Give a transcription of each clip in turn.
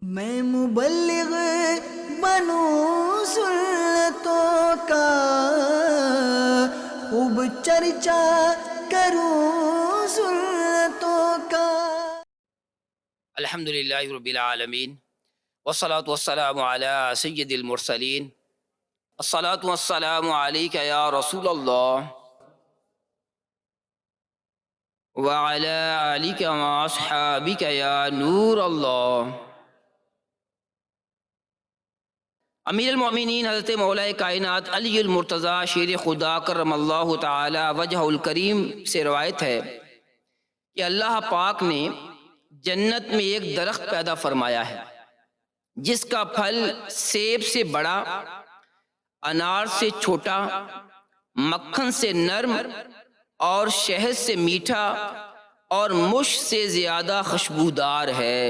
میں مبلغ بنوں سنتوں کا، خوب چرچا کروں سنتوں کا۔ الحمدللہ رب العالمین والصلاة والسلام علی سید المرسلین، الصلاة والسلام علیک یا رسول اللہ وعلی آلک واصحابک یا نور اللہ۔ امیر المؤمنین حضرت مولا کائنات علی المرتضیٰ شیر خدا کرم اللہ تعالی وجہ الکریم سے روایت ہے کہ اللہ پاک نے جنت میں ایک درخت پیدا فرمایا ہے جس کا پھل سیب سے بڑا، انار سے چھوٹا، مکھن سے نرم اور شہد سے میٹھا اور مشک سے زیادہ خوشبودار ہے۔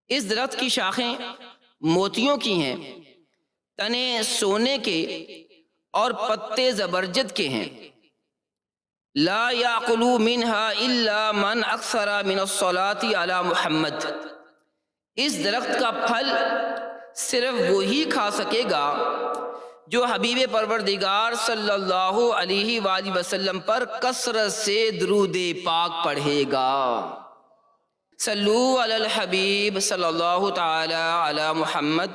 اس درخت کی شاخیں موتیوں کی ہیں، تنے سونے کے اور پتے زبرجد کے ہیں۔ لا یاکل منہا الا من اکثر من الصلاۃ علی محمد۔ اس درخت کا پھل صرف وہی کھا سکے گا جو حبیب پروردگار صلی اللہ علیہ وآلہ وسلم پر کثرت سے درود پاک پڑھے گا۔ صلو علی الحبیب صلی اللہ تعالی علی محمد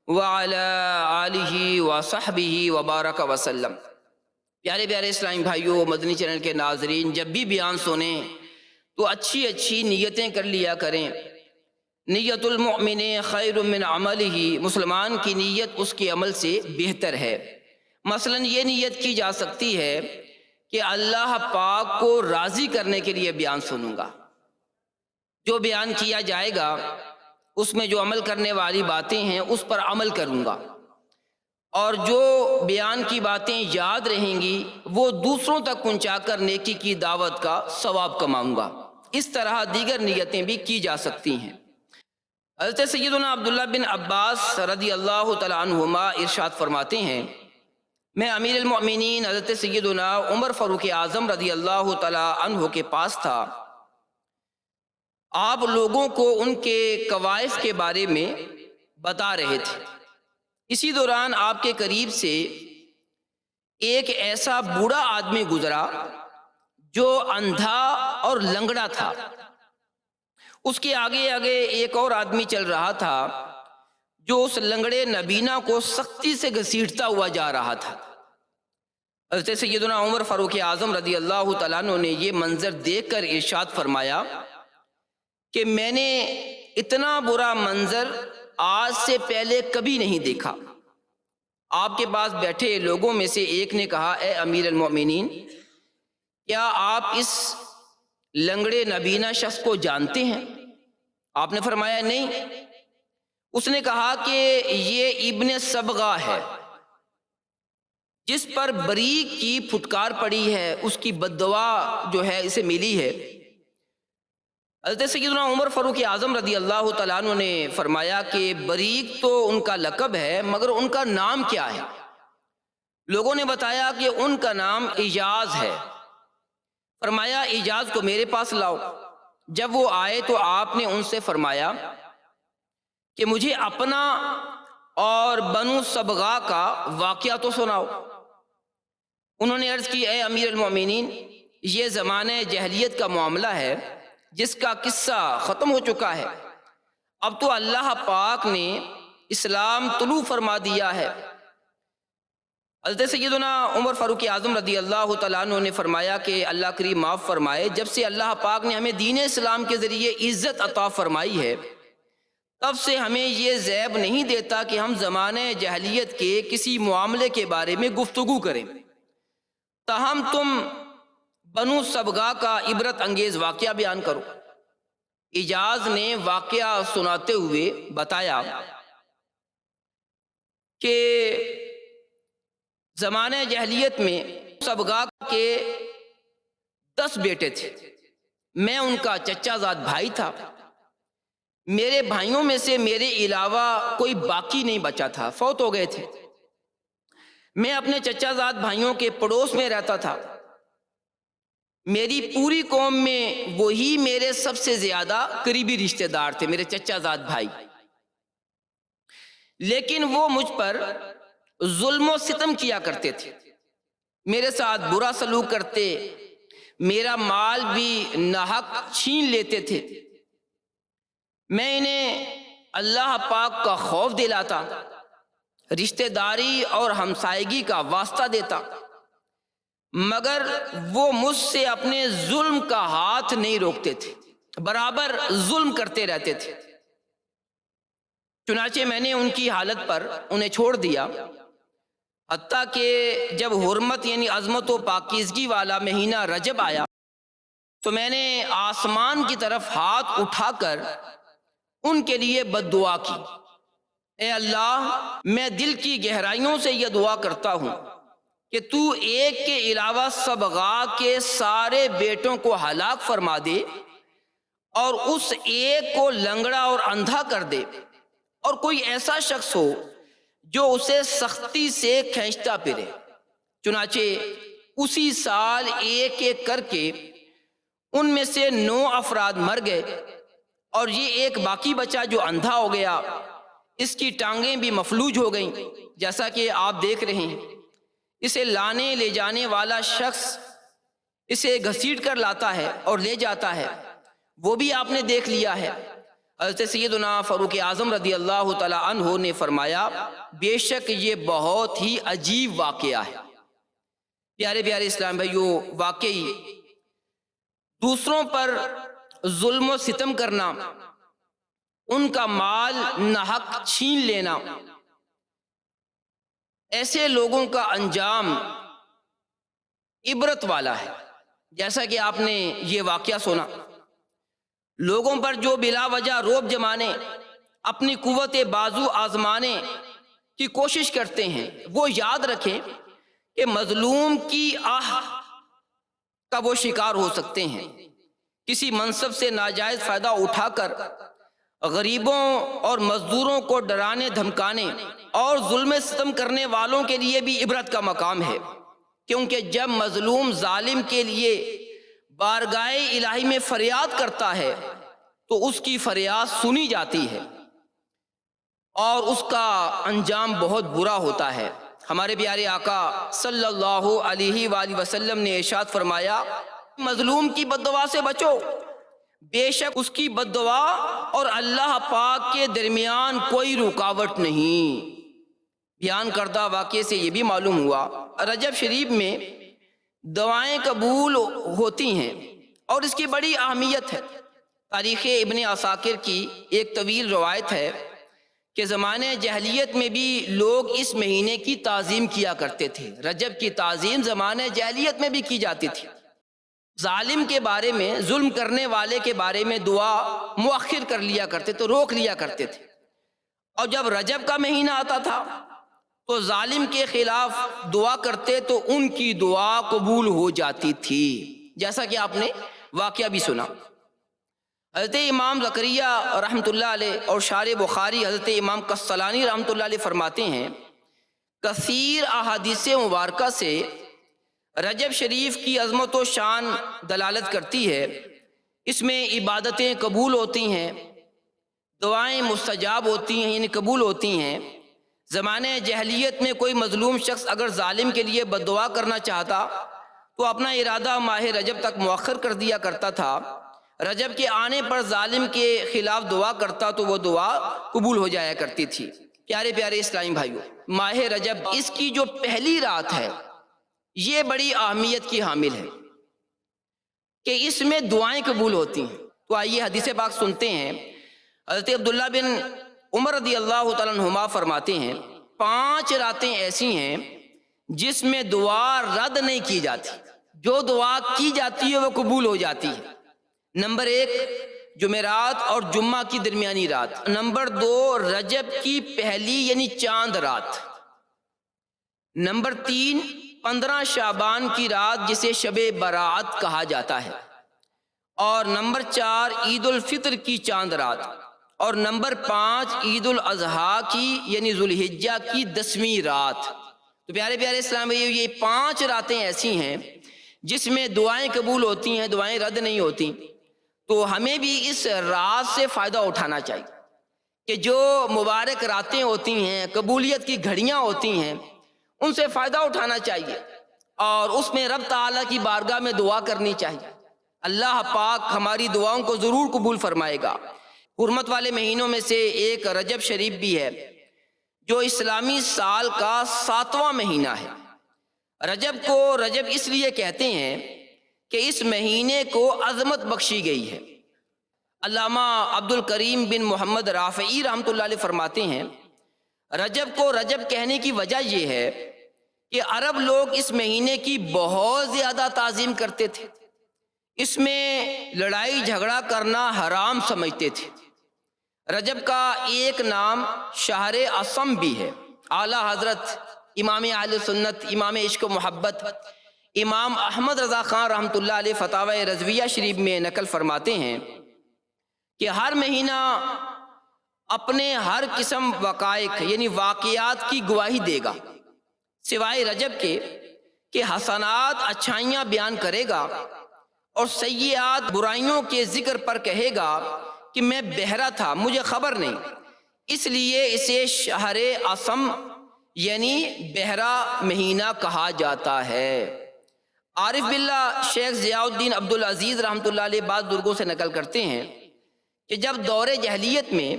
وعلی آلہ وصحبہ وبارک وسلم۔ پیارے پیارے اسلامی بھائیوں، مدنی چینل کے ناظرین، جب بھی بیان سنیں تو اچھی اچھی نیتیں کر لیا کریں۔ نیت المؤمن خیر من عملہ، مسلمان کی نیت اس کے عمل سے بہتر ہے۔ مثلا یہ نیت کی جا سکتی ہے کہ اللہ پاک کو راضی کرنے کے لیے بیان سنوں گا، جو بیان کیا جائے گا اس میں جو عمل کرنے والی باتیں ہیں اس پر عمل کروں گا، اور جو بیان کی باتیں یاد رہیں گی وہ دوسروں تک پہنچا کر نیکی کی دعوت کا ثواب کماؤں گا۔ اس طرح دیگر نیتیں بھی کی جا سکتی ہیں۔ حضرت سیدنا عبداللہ بن عباس رضی اللہ تعالیٰ عنہما ارشاد فرماتے ہیں، میں امیر المؤمنین حضرت سیدنا عمر فاروق اعظم رضی اللہ تعالیٰ عنہ کے پاس تھا۔ آپ لوگوں کو ان کے کوائف کے بارے میں بتا رہے تھے۔ اسی دوران آپ کے قریب سے ایک ایسا بوڑھا آدمی گزرا جو اندھا اور لنگڑا تھا۔ اس کے آگے آگے ایک اور آدمی چل رہا تھا جو اس لنگڑے نبینا کو سختی سے گھسیٹتا ہوا جا رہا تھا۔ حضرت سیدنا عمر فاروق اعظم رضی اللہ تعالیٰ عنہ نے یہ منظر دیکھ کر ارشاد فرمایا کہ میں نے اتنا برا منظر آج سے پہلے کبھی نہیں دیکھا۔ آپ کے پاس بیٹھے لوگوں میں سے ایک نے کہا، اے امیر المؤمنین، کیا آپ اس لنگڑے نبینا شخص کو جانتے ہیں؟ آپ نے فرمایا نہیں۔ اس نے کہا کہ یہ ابن صبغہ ہے جس پر بریق کی پھٹکار پڑی ہے، اس کی بددعا جو ہے اسے ملی ہے۔ حضرت سیدنا عمر فاروق اعظم رضی اللہ تعالیٰ عنہ نے فرمایا کہ بریق تو ان کا لقب ہے، مگر ان کا نام کیا ہے؟ لوگوں نے بتایا کہ ان کا نام اعجاز ہے۔ فرمایا اعجاز کو میرے پاس لاؤ۔ جب وہ آئے تو آپ نے ان سے فرمایا کہ مجھے اپنا اور بنو صبغہ کا واقعہ تو سناؤ۔ انہوں نے عرض کی، اے امیر المؤمنین، یہ زمانہ جہلیت کا معاملہ ہے جس کا قصہ ختم ہو چکا ہے۔ اب تو اللہ پاک نے اسلام طلوع فرما دیا ہے۔ حضرت سیدنا عمر فاروق اعظم رضی اللہ تعالیٰ عنہ نے فرمایا کہ اللہ کریم معاف فرمائے، جب سے اللہ پاک نے ہمیں دین اسلام کے ذریعے عزت عطا فرمائی ہے تب سے ہمیں یہ زیب نہیں دیتا کہ ہم زمانہ جہلیت کے کسی معاملے کے بارے میں گفتگو کریں۔ تاہم تم بنو صبغہ کا عبرت انگیز واقعہ بیان کرو۔ اعجاز نے واقعہ سناتے ہوئے بتایا کہ زمانہ جہلیت میں صبغہ کے 10 بیٹے تھے، میں ان کا چچا زاد بھائی تھا۔ میرے بھائیوں میں سے میرے علاوہ کوئی باقی نہیں بچا تھا، فوت ہو گئے تھے۔ میں اپنے چچا زاد بھائیوں کے پڑوس میں رہتا تھا۔ میری پوری قوم میں وہی میرے سب سے زیادہ قریبی رشتہ دار تھے، میرے چچا زاد بھائی، لیکن وہ مجھ پر ظلم و ستم کیا کرتے تھے، میرے ساتھ برا سلوک کرتے، میرا مال بھی ناحق چھین لیتے تھے۔ میں انہیں اللہ پاک کا خوف دلاتا، رشتہ داری اور ہمسائیگی کا واسطہ دیتا، مگر وہ مجھ سے اپنے ظلم کا ہاتھ نہیں روکتے تھے، برابر ظلم کرتے رہتے تھے۔ چنانچہ میں نے ان کی حالت پر انہیں چھوڑ دیا، حتیٰ کہ جب حرمت یعنی عظمت و پاکیزگی والا مہینہ رجب آیا تو میں نے آسمان کی طرف ہاتھ اٹھا کر ان کے لیے بد دعا کی، اے اللہ، میں دل کی گہرائیوں سے یہ دعا کرتا ہوں کہ تو ایک کے علاوہ سبغا کے سارے بیٹوں کو ہلاک فرما دے اور اس ایک کو لنگڑا اور اندھا کر دے، اور کوئی ایسا شخص ہو جو اسے سختی سے کھینچتا پھرے۔ چنانچہ اسی سال ایک ایک کر کے ان میں سے 9 افراد مر گئے، اور یہ ایک باقی بچا جو اندھا ہو گیا، اس کی ٹانگیں بھی مفلوج ہو گئیں، جیسا کہ آپ دیکھ رہے ہیں۔ اسے لانے لے جانے والا شخص اسے گھسیٹ کر لاتا ہے اور لے جاتا ہے، وہ بھی آپ نے دیکھ لیا ہے۔ حضرت سیدنا فاروق اعظم رضی اللہ تعالی عنہ نے فرمایا، بے شک یہ بہت ہی عجیب واقعہ ہے۔ پیارے پیارے اسلام بھائیو، واقعی دوسروں پر ظلم و ستم کرنا، ان کا مال ناحق چھین لینا، ایسے لوگوں کا انجام عبرت والا ہے۔ جیسا کہ آپ نے یہ واقعہ سنا، لوگوں پر جو بلا وجہ روب جمانے، اپنی قوت بازو آزمانے کی کوشش کرتے ہیں، وہ یاد رکھیں کہ مظلوم کی آہ کا وہ شکار ہو سکتے ہیں۔ کسی منصب سے ناجائز فائدہ اٹھا کر غریبوں اور مزدوروں کو ڈرانے دھمکانے اور ظلم ستم کرنے والوں کے لیے بھی عبرت کا مقام ہے، کیونکہ جب مظلوم ظالم کے لیے بارگاہ الہی میں فریاد کرتا ہے تو اس کی فریاد سنی جاتی ہے اور اس کا انجام بہت برا ہوتا ہے۔ ہمارے پیارے آقا صلی اللہ علیہ وآلہ وسلم نے ارشاد فرمایا، مظلوم کی بد دعا سے بچو، بے شک اس کی بد دعا اور اللہ پاک کے درمیان کوئی رکاوٹ نہیں۔ بیان کردہ واقعے سے یہ بھی معلوم ہوا رجب شریف میں دعائیں قبول ہوتی ہیں اور اس کی بڑی اہمیت ہے۔ تاریخ ابن عساکر کی ایک طویل روایت ہے کہ زمانے جاہلیت میں بھی لوگ اس مہینے کی تعظیم کیا کرتے تھے۔ رجب کی تعظیم زمانے جاہلیت میں بھی کی جاتی تھی۔ ظالم کے بارے میں، ظلم کرنے والے کے بارے میں دعا مؤخر کر لیا کرتے تھے، روک لیا کرتے تھے، اور جب رجب کا مہینہ آتا تھا تو ظالم کے خلاف دعا کرتے تو ان کی دعا قبول ہو جاتی تھی، جیسا کہ آپ نے واقعہ بھی سنا۔ حضرت امام زکریا رحمۃ اللہ علیہ اور شارح بخاری حضرت امام قسطلانی رحمۃ اللہ علیہ فرماتے ہیں، کثیر احادیث مبارکہ سے رجب شریف کی عظمت و شان دلالت کرتی ہے۔ اس میں عبادتیں قبول ہوتی ہیں، دعائیں مستجاب ہوتی ہیں، یعنی قبول ہوتی ہیں۔ زمانے جاہلیت میں کوئی مظلوم شخص اگر ظالم کے لیے بد دعا کرنا چاہتا تو اپنا ارادہ ماہ رجب تک مؤخر کر دیا کرتا تھا۔ رجب کے آنے پر ظالم کے خلاف دعا کرتا تو وہ دعا قبول ہو جایا کرتی تھی۔ پیارے پیارے اسلامی بھائیوں، ماہ رجب اس کی جو پہلی رات ہے یہ بڑی اہمیت کی حامل ہے کہ اس میں دعائیں قبول ہوتی ہیں۔ تو آئیے حدیث پاک سنتے ہیں۔ حضرت عبداللہ بن عمر رضی اللہ تعالیٰ عنہما فرماتے ہیں، 5 راتیں ایسی ہیں جس میں دعا رد نہیں کی جاتی، جو دعا کی جاتی ہے وہ قبول ہو جاتی ہے۔ نمبر 1 جمعرات اور جمعہ کی درمیانی رات، نمبر 2 رجب کی پہلی یعنی چاند رات، نمبر 3 15 شعبان کی رات جسے شب برات کہا جاتا ہے، اور نمبر 4 عید الفطر کی چاند رات، اور نمبر 5 عید الاضحیٰ کی یعنی ذوالحجہ کی 10ویں رات۔ تو پیارے پیارے اسلام بھائیو، یہ 5 راتیں ایسی ہیں جس میں دعائیں قبول ہوتی ہیں، دعائیں رد نہیں ہوتی، تو ہمیں بھی اس رات سے فائدہ اٹھانا چاہیے کہ جو مبارک راتیں ہوتی ہیں، قبولیت کی گھڑیاں ہوتی ہیں، ان سے فائدہ اٹھانا چاہیے اور اس میں رب تعالیٰ کی بارگاہ میں دعا کرنی چاہیے۔ اللہ پاک ہماری دعاؤں کو ضرور قبول فرمائے گا۔ حرمت والے مہینوں میں سے ایک رجب شریف بھی ہے، جو اسلامی سال کا 7واں مہینہ ہے۔ رجب کو رجب اس لیے کہتے ہیں کہ اس مہینے کو عظمت بخشی گئی ہے۔ علامہ عبد الکریم بن محمد رافعی رحمۃ اللہ علیہ فرماتے ہیں، رجب کو رجب کہنے کی وجہ یہ ہے کہ عرب لوگ اس مہینے کی بہت زیادہ تعظیم کرتے تھے، اس میں لڑائی جھگڑا کرنا حرام سمجھتے تھے۔ رجب کا ایک نام شہر عصم بھی ہے۔ اعلیٰ حضرت امام اہل سنت، امام عشق و محبت، امام احمد رضا خان رحمۃ اللہ علیہ فتاوی رضویہ شریف میں نقل فرماتے ہیں کہ ہر مہینہ اپنے ہر قسم وقائق یعنی واقعات کی گواہی دے گا، سوائے رجب کے کہ حسنات اچھائیاں بیان کرے گا اور سیئات برائیوں کے ذکر پر کہے گا کہ میں بہرا تھا، مجھے خبر نہیں، اس لیے اسے شہر عصم یعنی بہرا مہینہ کہا جاتا ہے۔ عارف باللہ شیخ ضیاء الدین عبدالعزیز رحمۃ اللہ علیہ بعض بزرگوں سے نقل کرتے ہیں کہ جب دور جاہلیت میں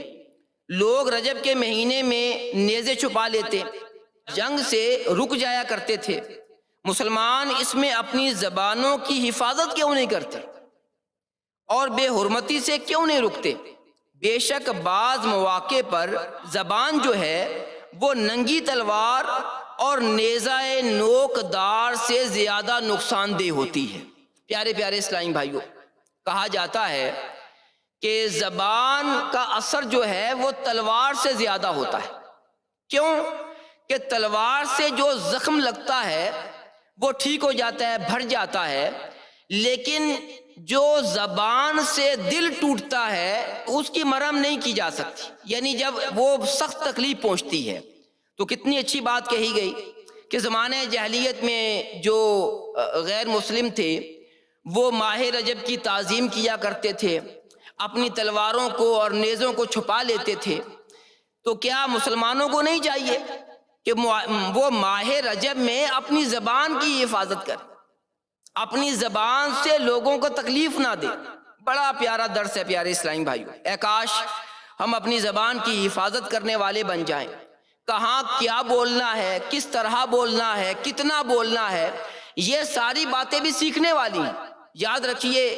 لوگ رجب کے مہینے میں نیزے چھپا لیتے، جنگ سے رک جایا کرتے تھے، مسلمان اس میں اپنی زبانوں کی حفاظت کیوں نہیں کرتے اور بے حرمتی سے کیوں نہیں رکتے؟ بے شک بعض مواقع پر زبان جو ہے وہ ننگی تلوار اور نیزہ نوک دار سے زیادہ نقصان دہ ہوتی ہے۔ پیارے پیارے اسلامی بھائیوں، کہا جاتا ہے کہ زبان کا اثر جو ہے وہ تلوار سے زیادہ ہوتا ہے۔ کیوں؟ کہ تلوار سے جو زخم لگتا ہے وہ ٹھیک ہو جاتا ہے، بھر جاتا ہے، لیکن جو زبان سے دل ٹوٹتا ہے اس کی مرہم نہیں کی جا سکتی، یعنی جب وہ سخت تکلیف پہنچتی ہے۔ تو کتنی اچھی بات کہی گئی کہ زمانہ جاہلیت میں جو غیر مسلم تھے وہ ماہ رجب کی تعظیم کیا کرتے تھے، اپنی تلواروں کو اور نیزوں کو چھپا لیتے تھے، تو کیا مسلمانوں کو نہیں چاہیے کہ وہ ماہ رجب میں اپنی زبان کی حفاظت کریں، اپنی زبان سے لوگوں کو تکلیف نہ دے؟ بڑا پیارا درس ہے پیارے اسلامی بھائیوں۔ اے کاش ہم اپنی زبان کی حفاظت کرنے والے بن جائیں۔ کہاں کیا بولنا ہے، کس طرح بولنا ہے، کتنا بولنا ہے، یہ ساری باتیں بھی سیکھنے والی ہیں۔ یاد رکھیے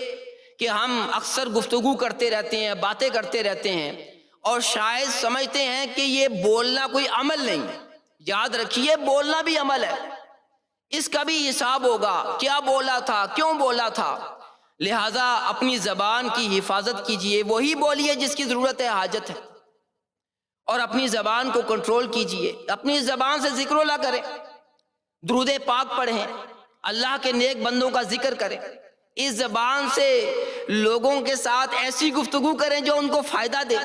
کہ ہم اکثر گفتگو کرتے رہتے ہیں، باتیں کرتے رہتے ہیں اور شاید سمجھتے ہیں کہ یہ بولنا کوئی عمل نہیں ہے۔ یاد رکھیے بولنا بھی عمل ہے، اس کا بھی حساب ہوگا، کیا بولا تھا، کیوں بولا تھا۔ لہٰذا اپنی زبان کی حفاظت کیجئے، وہی بولیے جس کی ضرورت ہے، حاجت ہے، اور اپنی زبان کو کنٹرول کیجئے۔ اپنی زبان سے ذکر اللہ کریں، درود پاک پڑھیں، اللہ کے نیک بندوں کا ذکر کریں، اس زبان سے لوگوں کے ساتھ ایسی گفتگو کریں جو ان کو فائدہ دے۔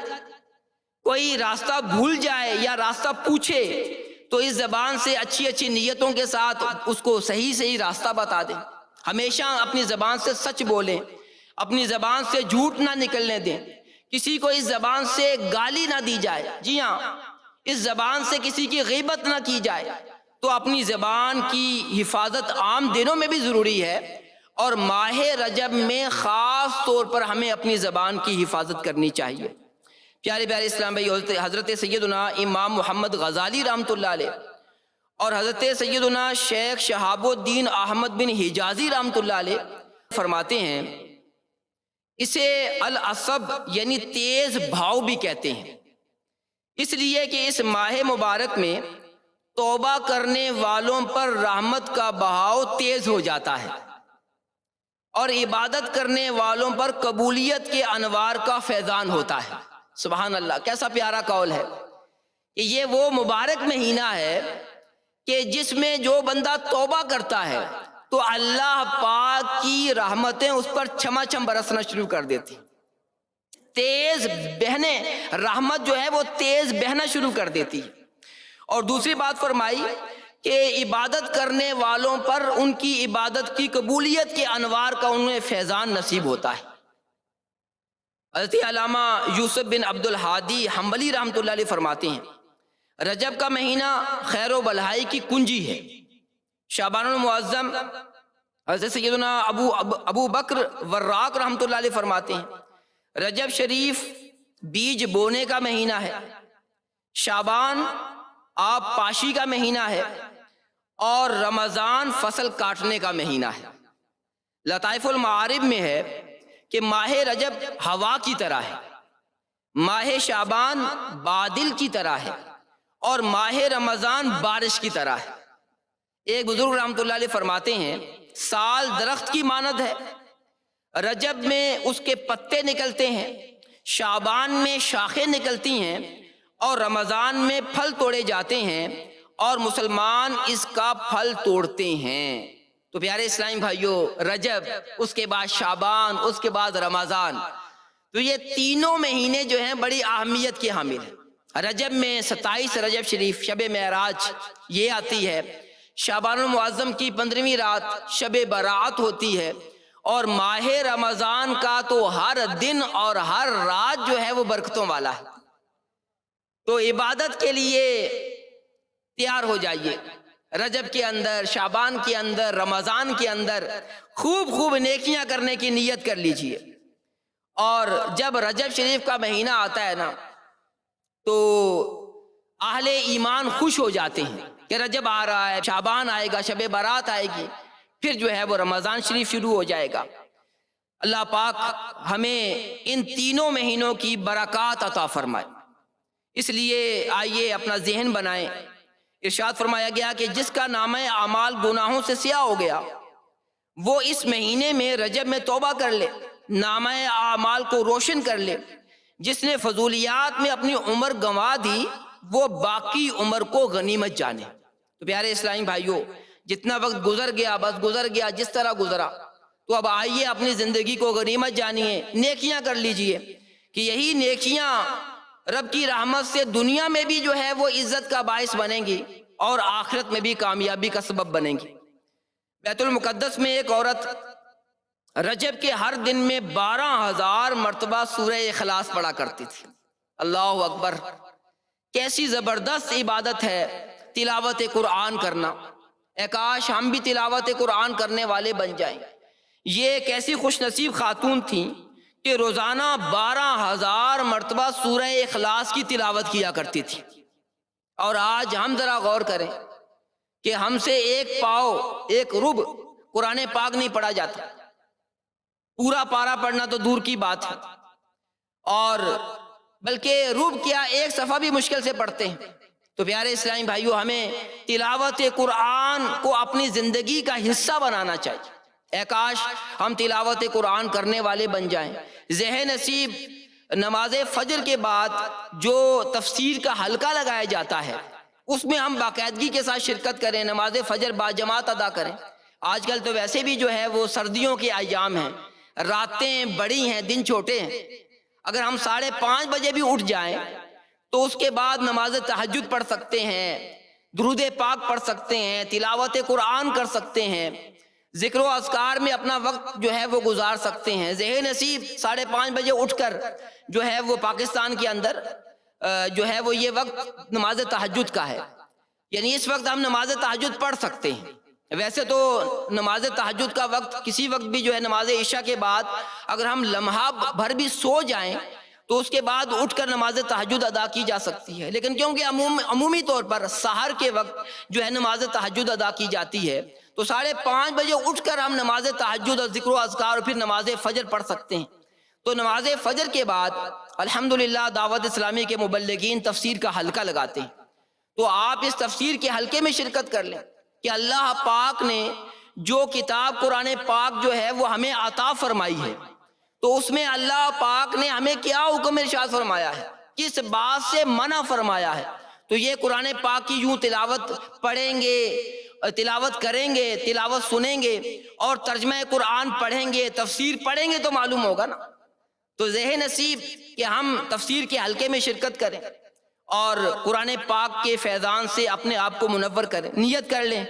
کوئی راستہ بھول جائے یا راستہ پوچھے تو اس زبان سے اچھی اچھی نیتوں کے ساتھ اس کو صحیح راستہ بتا دیں۔ ہمیشہ اپنی زبان سے سچ بولیں، اپنی زبان سے جھوٹ نہ نکلنے دیں، کسی کو اس زبان سے گالی نہ دی جائے، جی ہاں، اس زبان سے کسی کی غیبت نہ کی جائے۔ تو اپنی زبان کی حفاظت عام دنوں میں بھی ضروری ہے، اور ماہ رجب میں خاص طور پر ہمیں اپنی زبان کی حفاظت کرنی چاہیے۔ پیارے پیارے اسلام بھائی، حضرت سیدنا امام محمد غزالی رحمۃ اللہ علیہ اور حضرت سیدنا شیخ شہاب الدین احمد بن حجازی رحمۃ اللہ علیہ فرماتے ہیں، اسے العصب یعنی تیز بھاؤ بھی کہتے ہیں، اس لیے کہ اس ماہ مبارک میں توبہ کرنے والوں پر رحمت کا بہاؤ تیز ہو جاتا ہے اور عبادت کرنے والوں پر قبولیت کے انوار کا فیضان ہوتا ہے۔ سبحان اللہ، کیسا پیارا قول ہے کہ یہ وہ مبارک مہینہ ہے کہ جس میں جو بندہ توبہ کرتا ہے تو اللہ پاک کی رحمتیں اس پر چھما چھم برسنا شروع کر دیتی، تیز بہنے، رحمت جو ہے وہ تیز بہنا شروع کر دیتی ہے۔ اور دوسری بات فرمائی کہ عبادت کرنے والوں پر ان کی عبادت کی قبولیت کے انوار کا انہیں فیضان نصیب ہوتا ہے۔ حضرت علامہ یوسف بن عبد الحادی حنبلی رحمۃ اللہ علیہ فرماتے ہیں رجب کا مہینہ خیر و بھلائی کی کنجی ہے۔ شعبان المعظم حضرت سیدنا ابو بکر وراق رحمۃ اللہ علیہ فرماتے ہیں رجب شریف بیج بونے کا مہینہ ہے، شعبان آب پاشی کا مہینہ ہے، اور رمضان فصل کاٹنے کا مہینہ ہے۔ لطائف المعارف میں ہے کہ ماہ رجب ہوا کی طرح ہے، ماہ شعبان بادل کی طرح ہے، اور ماہ رمضان بارش کی طرح ہے۔ ایک بزرگ رحمۃ اللہ علیہ فرماتے ہیں سال درخت کی مانند ہے، رجب میں اس کے پتے نکلتے ہیں، شعبان میں شاخیں نکلتی ہیں، اور رمضان میں پھل توڑے جاتے ہیں، اور مسلمان اس کا پھل توڑتے ہیں۔ تو پیارے اسلامی بھائیوں، رجب، اس کے بعد شعبان، اس کے بعد رمضان، تو یہ تینوں مہینے جو ہیں بڑی اہمیت کے حامل ہیں۔ رجب میں 27 رجب شریف شب معراج یہ آتی ہے، شعبان المعظم کی 15ویں رات شب برات ہوتی ہے، اور ماہ رمضان کا تو ہر دن اور ہر رات جو ہے وہ برکتوں والا ہے۔ تو عبادت کے لیے تیار ہو جائیے، رجب کے اندر، شعبان کے اندر، رمضان کے اندر خوب خوب نیکیاں کرنے کی نیت کر لیجئے۔ اور جب رجب شریف کا مہینہ آتا ہے نا تو اہل ایمان خوش ہو جاتے ہیں کہ رجب آ رہا ہے، شعبان آئے گا، شب برات آئے گی، پھر جو ہے وہ رمضان شریف شروع ہو جائے گا۔ اللہ پاک ہمیں ان تینوں مہینوں کی برکات عطا فرمائے۔ اس لیے آئیے اپنا ذہن بنائیں۔ ارشاد فرمایا گیا کہ جس کا نامہ اعمال گناہوں سے سیاہ ہو گیا وہ اس مہینے میں رجب میں توبہ کر لے، نامہ اعمال کو روشن کر لے۔ جس نے فضولیات میں اپنی عمر گنوا دی وہ باقی عمر کو غنیمت جانے۔ تو پیارے اسلامی بھائیوں، جتنا وقت گزر گیا بس گزر گیا، جس طرح گزرا، تو اب آئیے اپنی زندگی کو غنیمت جانیے، نیکیاں کر لیجئے کہ یہی نیکیاں رب کی رحمت سے دنیا میں بھی جو ہے وہ عزت کا باعث بنیں گی اور آخرت میں بھی کامیابی کا سبب بنیں گی۔ بیت المقدس میں ایک عورت رجب کے ہر دن میں 12,000 مرتبہ سورہ اخلاص پڑھا کرتی تھی۔ اللہ اکبر! کیسی زبردست عبادت ہے تلاوت قرآن کرنا۔ اے کاش ہم بھی تلاوت قرآن کرنے والے بن جائیں۔ یہ ایک ایسی خوش نصیب خاتون تھیں کہ روزانہ 12,000 مرتبہ سورہ اخلاص کی تلاوت کیا کرتی تھی۔ اور آج ہم ذرا غور کریں کہ ہم سے ایک پاؤ، ایک رب قرآن پاک نہیں پڑھا جاتا، پورا پارا پڑھنا تو دور کی بات ہے، اور بلکہ رب کیا ایک صفحہ بھی مشکل سے پڑھتے ہیں۔ تو پیارے اسلامی بھائیوں، ہمیں تلاوت قرآن کو اپنی زندگی کا حصہ بنانا چاہیے۔ اے کاش ہم تلاوت قرآن کرنے والے بن جائیں۔ ذہن نصیب نماز فجر کے بعد جو تفسیر کا حلقہ لگایا جاتا ہے اس میں ہم باقاعدگی کے ساتھ شرکت کریں، نماز فجر باجماعت ادا کریں۔ آج کل تو ویسے بھی جو ہے وہ سردیوں کے ایام ہیں، راتیں بڑی ہیں، دن چھوٹے ہیں۔ اگر ہم 5:30 بجے بھی اٹھ جائیں تو اس کے بعد نماز تہجد پڑھ سکتے ہیں، درود پاک پڑھ سکتے ہیں، تلاوت قرآن کر سکتے ہیں، ذکر و اذکار میں اپنا وقت جو ہے وہ گزار سکتے ہیں۔ ذہن نصیب 5:30 بجے اٹھ کر جو ہے وہ پاکستان کے اندر جو ہے وہ یہ وقت نماز تہجد کا ہے، یعنی اس وقت ہم نماز تہجد پڑھ سکتے ہیں۔ ویسے تو نماز تہجد کا وقت کسی وقت بھی جو ہے نماز عشاء کے بعد اگر ہم لمحہ بھر بھی سو جائیں تو اس کے بعد اٹھ کر نماز تہجد ادا کی جا سکتی ہے، لیکن کیونکہ عمومی طور پر سحر کے وقت جو ہے نماز تہجد ادا کی جاتی ہے تو 5:30 بجے اٹھ کر ہم نماز تہجد اور ذکر و اذکار اور پھر نماز فجر پڑھ سکتے ہیں۔ تو نماز فجر کے بعد الحمدللہ دعوت اسلامی کے مبلغین تفسیر کا حلقہ لگاتے ہیں، تو آپ اس تفسیر کے حلقے میں شرکت کر لیں کہ اللہ پاک نے جو کتاب قرآن پاک جو ہے وہ ہمیں عطا فرمائی ہے تو اس میں اللہ پاک نے ہمیں کیا حکم ارشاد فرمایا ہے، کس بات سے منع فرمایا ہے۔ تو یہ قرآن پاک کی یوں تلاوت پڑھیں گے، تلاوت کریں گے، تلاوت سنیں گے اور ترجمہ قرآن پڑھیں گے، تفسیر پڑھیں گے تو معلوم ہوگا نا۔ تو ذہن نصیب کہ ہم تفسیر کے حلقے میں شرکت کریں اور قرآن پاک کے فیضان سے اپنے آپ کو منور کریں، نیت کر لیں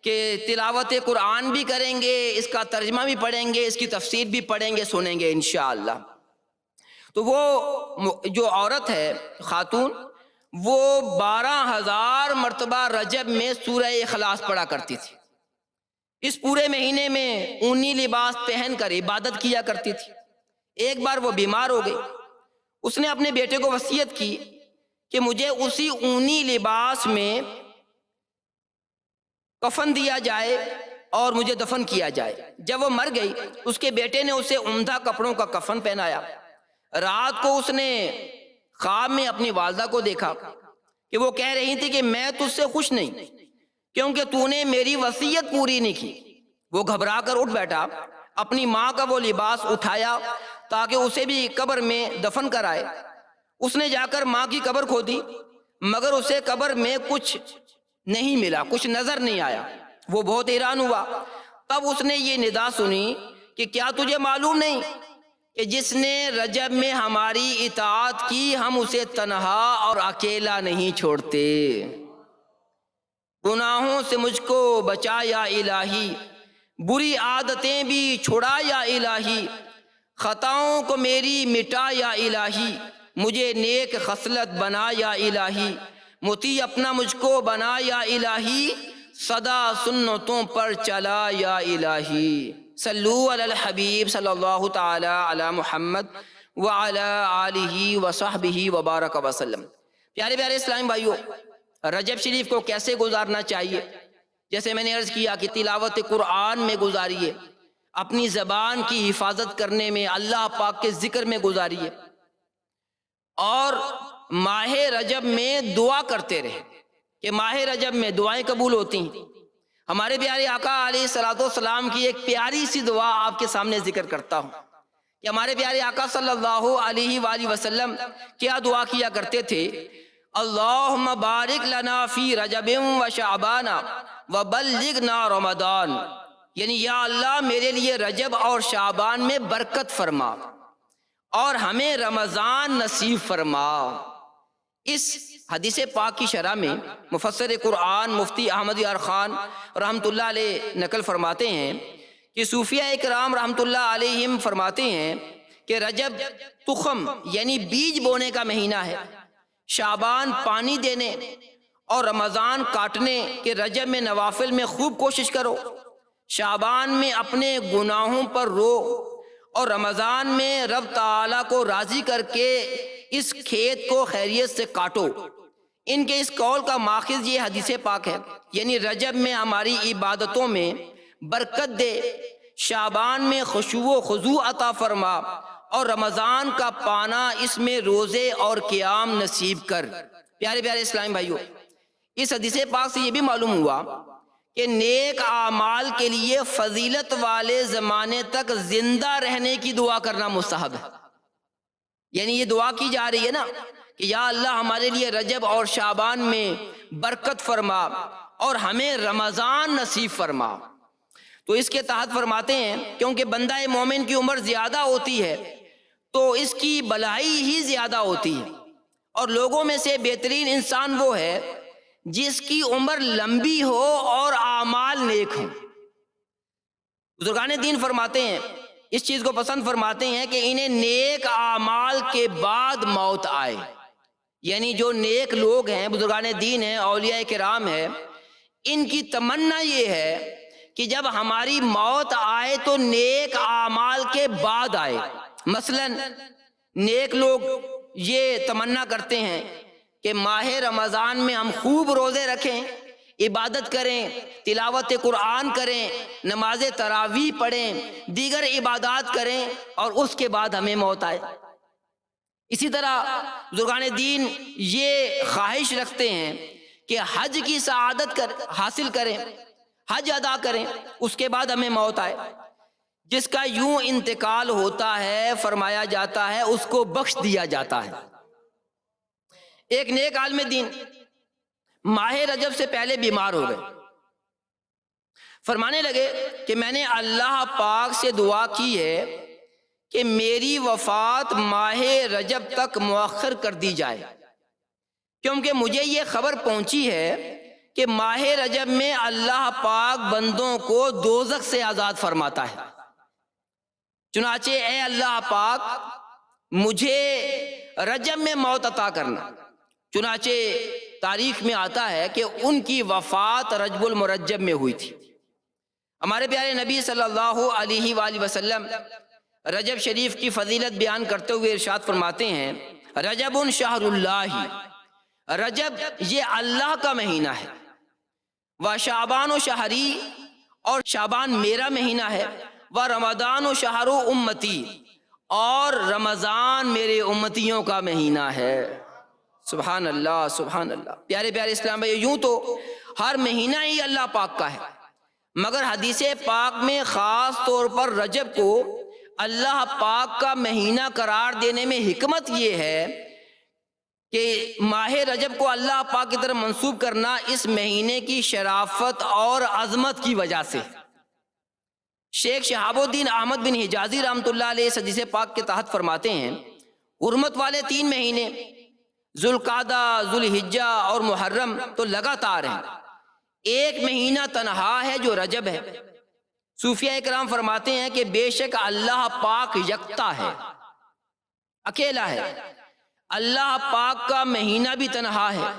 کہ تلاوت قرآن بھی کریں گے، اس کا ترجمہ بھی پڑھیں گے، اس کی تفسیر بھی پڑھیں گے، سنیں گے انشاءاللہ۔ تو وہ جو عورت ہے، خاتون، وہ 12,000 مرتبہ رجب میں سورہ اخلاص پڑھا کرتی تھی۔ اس پورے مہینے میں اونی لباس پہن کر عبادت کیا کرتی تھی۔ ایک بار وہ بیمار ہو گئی، اس نے اپنے بیٹے کو وصیت کی کہ مجھے اسی اونی لباس میں کفن دیا جائے اور مجھے دفن کیا جائے۔ جب وہ مر گئی، اس کے بیٹے نے اسے عمدہ کپڑوں کا کفن پہنایا۔ رات کو اس نے خواب میں اپنی والدہ کو دیکھا کہ وہ کہہ رہی تھی کہ میں تجھ سے خوش نہیں کیونکہ تو نے میری وصیت پوری نہیں کی۔ وہ گھبرا کر اٹھ بیٹھا، اپنی ماں کا وہ لباس اٹھایا تاکہ اسے بھی قبر میں دفن کرائے۔ اس نے جا کر ماں کی قبر کھودی، مگر اسے قبر میں کچھ نہیں ملا، کچھ نظر نہیں آیا۔ وہ بہت حیران ہوا۔ تب اس نے یہ ندا سنی کہ کیا تجھے معلوم نہیں کہ جس نے رجب میں ہماری اطاعت کی، ہم اسے تنہا اور اکیلا نہیں چھوڑتے۔ گناہوں سے مجھ کو بچا یا الہی، بری عادتیں بھی چھڑا یا الہی، خطاؤں کو میری مٹا یا الہی، مجھے نیک خصلت بنا یا الہی، مطیع اپنا مجھ کو بنا یا الہی، سدا سنتوں پر چلا یا الہی۔ صلو علی الحبیب صلی اللہ تعالی علی محمد وعلی آلہ وصحبہ وبارک وسلم۔ پیارے پیارے اسلامی بھائیوں، رجب شریف کو کیسے گزارنا چاہیے؟ جیسے میں نے عرض کیا کہ تلاوت قرآن میں گزاریے، اپنی زبان کی حفاظت کرنے میں، اللہ پاک کے ذکر میں گزاریے، اور ماہ رجب میں دعا کرتے رہے کہ ماہ رجب میں دعائیں قبول ہوتی ہیں۔ ہمارے پیارے آقا علیہ الصلوۃ والسلام کی ایک پیاری سی دعا آپ کے سامنے ذکر کرتا ہوں کہ ہمارے پیارے آقا صلی اللہ علیہ وآلہ وسلم کیا دعا کیا کرتے تھے؟ اللہم بارک لنا فی رجب و شعبان وبلغنا رمضان، یعنی یا اللہ میرے لیے رجب اور شعبان میں برکت فرما اور ہمیں رمضان نصیب فرما۔ اس حدیث پاک کی شرح میں مفسر قرآن مفتی احمد یار خان رحمۃ اللہ علیہ نقل فرماتے ہیں کہ صوفیہ اکرام رحمۃ اللہ علیہم فرماتے ہیں کہ رجب تخم یعنی بیج بونے کا مہینہ ہے، شعبان پانی دینے اور رمضان کاٹنے کے۔ رجب میں نوافل میں خوب کوشش کرو، شعبان میں اپنے گناہوں پر رو، اور رمضان میں رب تعالیٰ کو راضی کر کے اس کھیت کو خیریت سے کاٹو۔ ان کے اس قول کا ماخذ یہ حدیث پاک ہے، یعنی رجب میں ہماری عبادتوں میں برکت دے، شعبان میں خشوع و خضوع عطا فرما، اور رمضان کا پانا اس میں روزے اور قیام نصیب کر۔ پیارے پیارے اسلامی بھائیوں، اس حدیث پاک سے یہ بھی معلوم ہوا کہ نیک اعمال کے لیے فضیلت والے زمانے تک زندہ رہنے کی دعا کرنا مستحب ہے۔ یعنی یہ دعا کی جا رہی ہے نا کہ یا اللہ ہمارے لیے رجب اور شعبان میں برکت فرما اور ہمیں رمضان نصیب فرما۔ تو اس کے تحت فرماتے ہیں کیونکہ بندہ مومن کی عمر زیادہ ہوتی ہے تو اس کی بھلائی ہی زیادہ ہوتی ہے، اور لوگوں میں سے بہترین انسان وہ ہے جس کی عمر لمبی ہو اور اعمال نیک ہوں۔ بزرگان دین فرماتے ہیں، اس چیز کو پسند فرماتے ہیں کہ انہیں نیک اعمال کے بعد موت آئے، یعنی جو نیک لوگ ہیں، بزرگان دین ہیں، اولیاء کرام ہیں، ان کی تمنا یہ ہے کہ جب ہماری موت آئے تو نیک اعمال کے بعد آئے۔ مثلا نیک لوگ یہ تمنا کرتے ہیں کہ ماہ رمضان میں ہم خوب روزے رکھیں، عبادت کریں، تلاوت قرآن کریں، نماز تراویح پڑھیں، دیگر عبادات کریں، اور اس کے بعد ہمیں موت آئے۔ اسی طرح بزرگان دین یہ خواہش رکھتے ہیں کہ حج کی سعادت حاصل کریں، حج ادا کریں، اس کے بعد ہمیں موت آئے۔ جس کا یوں انتقال ہوتا ہے، فرمایا جاتا ہے، اس کو بخش دیا جاتا ہے۔ ایک نیک عالم دین ماہ رجب سے پہلے بیمار ہو گئے، فرمانے لگے کہ میں نے اللہ پاک سے دعا کی ہے کہ میری وفات ماہ رجب تک مؤخر کر دی جائے، کیونکہ مجھے یہ خبر پہنچی ہے کہ ماہ رجب میں اللہ پاک بندوں کو دوزخ سے آزاد فرماتا ہے۔ چنانچہ اے اللہ پاک مجھے رجب میں موت عطا کرنا۔ چنانچہ تاریخ میں آتا ہے کہ ان کی وفات رجب المرجب میں ہوئی تھی۔ ہمارے پیارے نبی صلی اللہ علیہ وآلہ وسلم رجب شریف کی فضیلت بیان کرتے ہوئے ارشاد فرماتے ہیں، رجب شہر اللہ، رجب یہ اللہ کا مہینہ ہے، و شعبان و شہری، اور شعبان میرا مہینہ ہے، و رمضان و شہر امتی، اور رمضان میرے امتیوں کا مہینہ ہے۔ سبحان اللہ سبحان اللہ۔ پیارے پیارے اسلام بھائی، یوں تو ہر مہینہ ہی اللہ پاک کا ہے، مگر حدیث پاک میں خاص طور پر رجب کو اللہ پاک کا مہینہ قرار دینے میں حکمت یہ ہے کہ ماہ رجب کو اللہ پاک کی طرف منسوب کرنا اس مہینے کی شرافت اور عظمت کی وجہ سے۔ شیخ شہاب الدین احمد بن حجازی رحمۃ اللہ علیہ اس حدیث پاک کے تحت فرماتے ہیں، حرمت والے 3 مہینے ذوالقعدہ، ذوالحجہ اور محرم تو لگاتار ہیں، ایک مہینہ تنہا ہے جو رجب ہے۔ صوفیہ اکرام فرماتے ہیں کہ بے شک اللہ پاک یکتا ہے، اکیلا ہے، اللہ پاک کا مہینہ بھی تنہا ہے،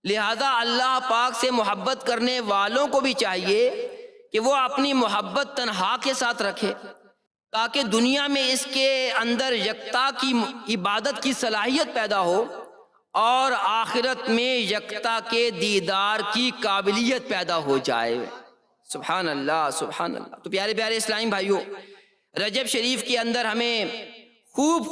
لہذا اللہ پاک سے محبت کرنے والوں کو بھی چاہیے کہ وہ اپنی محبت تنہا کے ساتھ رکھے، تاکہ دنیا میں اس کے اندر یکتا کی عبادت کی صلاحیت پیدا ہو اور آخرت میں یکتا کے دیدار کی قابلیت پیدا ہو جائے۔ سبحان اللہ سبحان اللہ۔ تو پیارے پیارے اسلامی بھائیوں، رجب شریف کے اندر ہمیں خوب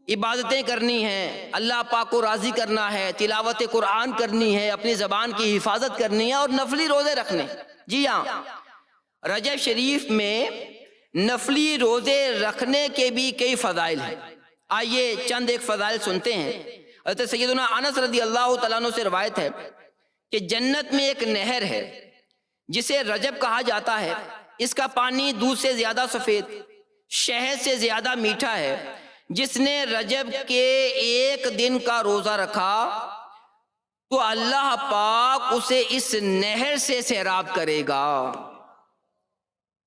عبادتیں کرنی ہیں، اللہ پاک کو راضی کرنا ہے، تلاوت قرآن کرنی ہے، اپنی زبان کی حفاظت کرنی ہے اور نفلی روزے رکھنے۔ جی ہاں، رجب شریف میں نفلی روزے رکھنے کے بھی کئی فضائل ہیں۔ آئیے چند ایک فضائل سنتے ہیں۔ حضرت سیدنا انس رضی اللہ تعالیٰ عنہ سے روایت ہے کہ جنت میں ایک نہر ہے جسے رجب کہا جاتا ہے، اس کا پانی دودھ سے زیادہ سفید، شہد سے زیادہ میٹھا ہے، جس نے رجب کے 1 دن کا روزہ رکھا تو اللہ پاک اسے اس نہر سے سیراب کرے گا۔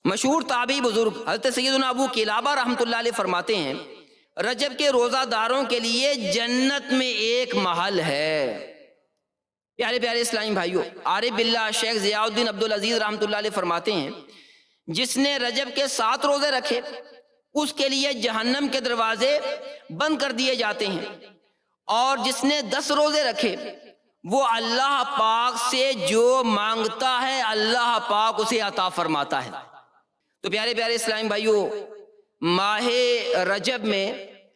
مشہور تابعی بزرگ حضرت سیدنا ابو قلابہ رحمۃ اللہ علیہ فرماتے ہیں، رجب کے روزہ داروں کے لیے جنت میں ایک محل ہے۔ پیارے پیارے اسلامی بھائیوں، عارف باللہ شیخ ضیاء الدین عبدالعزیز رحمۃ اللہ علیہ فرماتے ہیں، جس نے رجب کے 7 روزے رکھے اس کے لیے جہنم کے دروازے بند کر دیے جاتے ہیں، اور جس نے 10 روزے رکھے وہ اللہ پاک سے جو مانگتا ہے اللہ پاک اسے عطا فرماتا ہے۔ تو پیارے پیارے اسلامی بھائیوں، ماہ رجب میں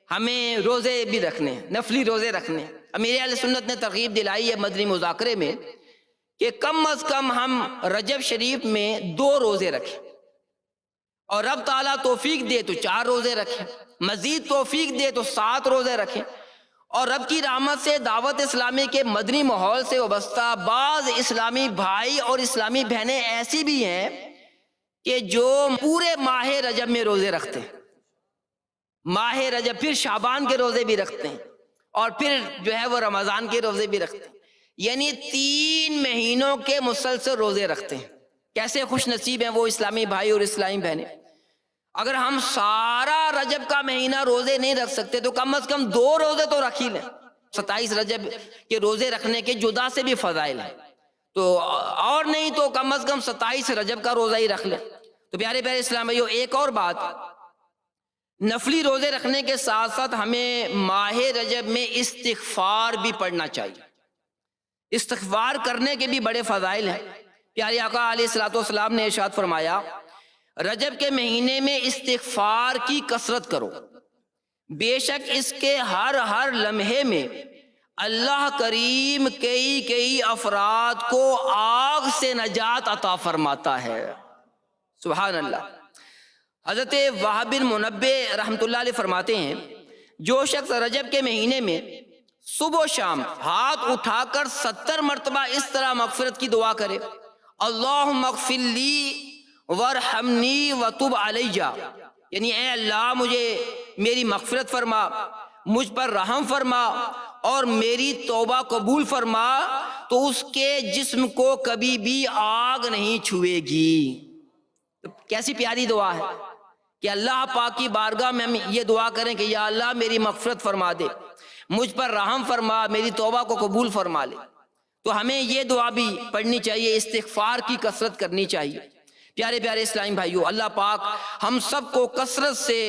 ہمیں روزے بھی رکھنے ہیں، نفلی روزے رکھنے ہیں۔ امیر اہل سنت نے ترغیب دلائی ہے مدنی مذاکرے میں کہ کم از کم ہم رجب شریف میں 2 روزے رکھیں، اور رب تعالیٰ توفیق دے تو 4 روزے رکھیں، مزید توفیق دے تو 7 روزے رکھیں، اور رب کی رحمت سے دعوت اسلامی کے مدنی ماحول سے وابستہ بعض اسلامی بھائی اور اسلامی بہنیں ایسی بھی ہیں کہ جو پورے ماہ رجب میں روزے رکھتے ہیں، ماہ رجب پھر شعبان کے روزے بھی رکھتے ہیں، اور پھر جو ہے وہ رمضان کے روزے بھی رکھتے ہیں، یعنی 3 مہینوں کے مسلسل روزے رکھتے ہیں۔ کیسے خوش نصیب ہیں وہ اسلامی بھائی اور اسلامی بہنیں۔ اگر ہم سارا رجب کا مہینہ روزے نہیں رکھ سکتے تو کم از کم 2 روزے تو رکھ ہی لیں۔ 27 رجب کے روزے رکھنے کے جدا سے بھی فضائل ہیں، تو اور نہیں تو کم از کم 27 رجب کا روزہ ہی رکھ لیں۔ تو پیارے پیارے اسلام بھائیو، ایک اور بات، نفلی روزے رکھنے کے ساتھ ساتھ ہمیں ماہ رجب میں استغفار بھی پڑھنا چاہیے۔ استغفار کرنے کے بھی بڑے فضائل ہیں۔ پیارے آقا علیہ الصلوۃ والسلام نے ارشاد فرمایا، رجب کے مہینے میں استغفار کی کثرت کرو، بے شک اس کے ہر لمحے میں اللہ کریم کئی افراد کو آگ سے نجات عطا فرماتا ہے۔ سبحان اللہ۔ حضرت وہب بن منبہ رحمۃ اللہ علیہ فرماتے ہیں، جو شخص رجب کے مہینے میں صبح و شام ہاتھ اٹھا کر 70 مرتبہ اس طرح مغفرت کی دعا کرے، اللہم اغفر لی وارحمنی وتب علیہ، یعنی اے اللہ مجھے میری مغفرت فرما، مجھ پر رحم فرما اور میری توبہ قبول فرما تو اس کے جسم کو کبھی بھی آگ نہیں چھوئے گی۔ تو کیسی پیاری دعا ہے کہ اللہ پاک کی بارگاہ میں ہم یہ دعا کریں کہ یا اللہ میری مغفرت فرما دے، مجھ پر رحم فرما، میری توبہ کو قبول فرما لے۔ تو ہمیں یہ دعا بھی پڑھنی چاہیے، استغفار کی کثرت کرنی چاہیے۔ پیارے پیارے اسلامی بھائیو، اللہ پاک ہم سب کو کثرت سے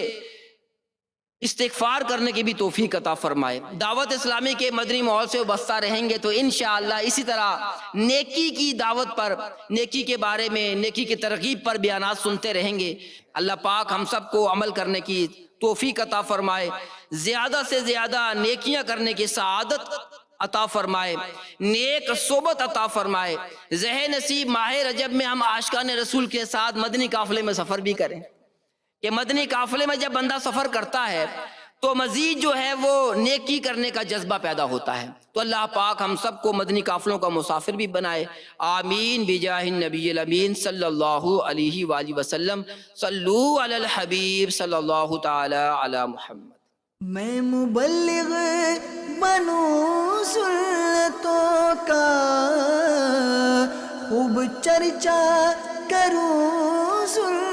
استغفار کرنے کی بھی توفیق عطا فرمائے۔ دعوت اسلامی کے مدنی ماحول سے وابستہ رہیں گے تو انشاءاللہ اسی طرح نیکی کی دعوت پر، نیکی کے بارے میں، نیکی کی ترغیب پر بیانات سنتے رہیں گے۔ اللہ پاک ہم سب کو عمل کرنے کی توفیق عطا فرمائے، زیادہ سے زیادہ نیکیاں کرنے کی سعادت عطا فرمائے، نیک صحبت عطا فرمائے۔ ذہن نصیب ماہ رجب میں ہم عاشقان رسول کے ساتھ مدنی قافلے میں سفر بھی کریں، کہ مدنی قافلے میں جب بندہ سفر کرتا ہے تو مزید جو ہے وہ نیکی کرنے کا جذبہ پیدا ہوتا ہے۔ تو اللہ پاک ہم سب کو مدنی قافلوں کا مسافر بھی بنائے، آمین بجاہ النبی الامین صلی اللہ علیہ وآلہ وسلم۔ صلو علی الحبیب صلی اللہ تعالی علی محمد۔ میں مبلغ بنوں سنتوں کا، خوب چرچا کروں سنتوں